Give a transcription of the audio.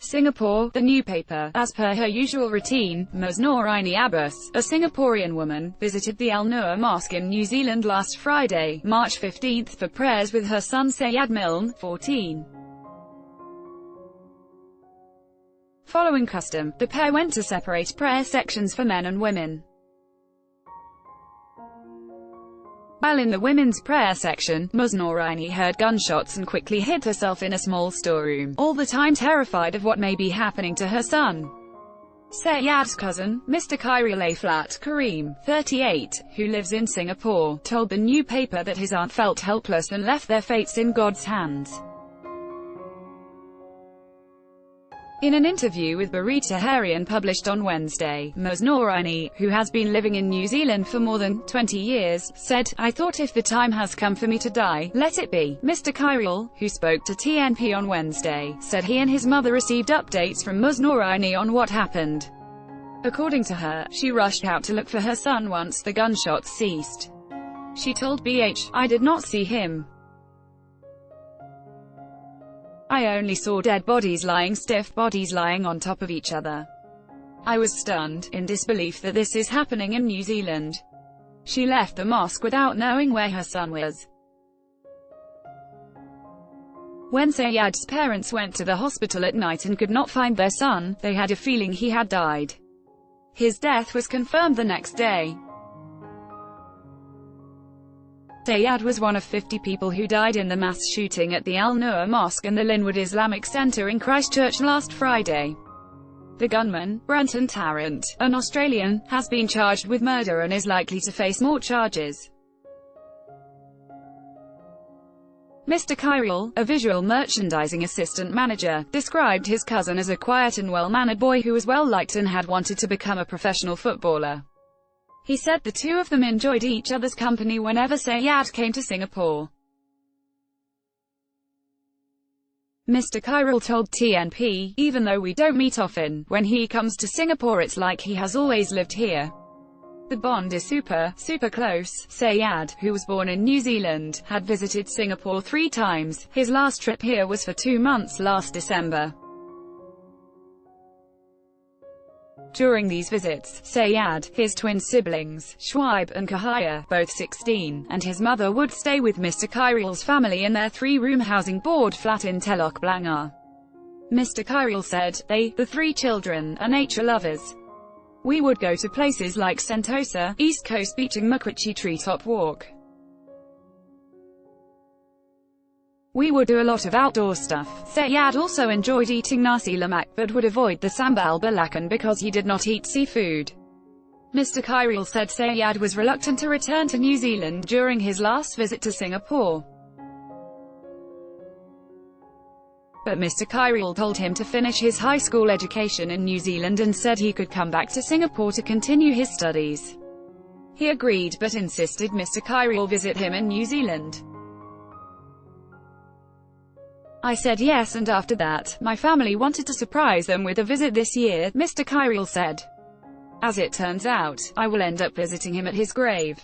Singapore, the new paper. As per her usual routine, Ms. Noraini Abbas, a Singaporean woman, visited the Al Noor Mosque in New Zealand last Friday, March 15, for prayers with her son Sayyad Milne, 14. Following custom, the pair went to separate prayer sections for men and women. While in the women's prayer section, Ms. Noraini heard gunshots and quickly hid herself in a small storeroom, all the time terrified of what may be happening to her son. Sayyad's cousin, Mr. Khairul Aflat Kareem, 38, who lives in Singapore, told the new paper that his aunt felt helpless and left their fates in God's hands. In an interview with Berita Harian published on Wednesday, Ms. Noraini, who has been living in New Zealand for more than 20 years, said, "I thought if the time has come for me to die, let it be." Mr. Khairul, who spoke to TNP on Wednesday, said he and his mother received updates from Ms. Noraini on what happened. According to her, she rushed out to look for her son once the gunshots ceased. She told BH, "I did not see him. I only saw dead bodies lying stiff bodies lying on top of each other. I was stunned, in disbelief that this is happening in New Zealand." She left the mosque without knowing where her son was. When Sayyad's parents went to the hospital at night and could not find their son, they had a feeling he had died. His death was confirmed the next day. Sayyad was one of 50 people who died in the mass shooting at the Al Noor Mosque and the Linwood Islamic Centre in Christchurch last Friday. The gunman, Brenton Tarrant, an Australian, has been charged with murder and is likely to face more charges. Mr. Khairul, a visual merchandising assistant manager, described his cousin as a quiet and well-mannered boy who was well-liked and had wanted to become a professional footballer. He said the two of them enjoyed each other's company whenever Sayyad came to Singapore. Mr. Khairul told TNP, "Even though we don't meet often, when he comes to Singapore it's like he has always lived here. The bond is super close." Sayyad, who was born in New Zealand, had visited Singapore 3 times. His last trip here was for 2 months last December. During these visits, Sayyad, his twin siblings, Shuaib and Kahaya, both 16, and his mother would stay with Mr. Khairul's family in their 3-room housing board flat in Telok Blangah. Mr. Khairul said, the 3 children, are nature lovers. We would go to places like Sentosa, East Coast Beach and Mukwichi Treetop Walk. We would do a lot of outdoor stuff." Sayyad also enjoyed eating nasi lemak but would avoid the sambal belacan because he did not eat seafood. Mr. Khairul said Sayyad was reluctant to return to New Zealand during his last visit to Singapore. But Mr. Khairul told him to finish his high school education in New Zealand and said he could come back to Singapore to continue his studies. He agreed but insisted Mr. Khairul visit him in New Zealand. "I said yes, and after that, my family wanted to surprise them with a visit this year," Mr. Khairul said. "As it turns out, I will end up visiting him at his grave."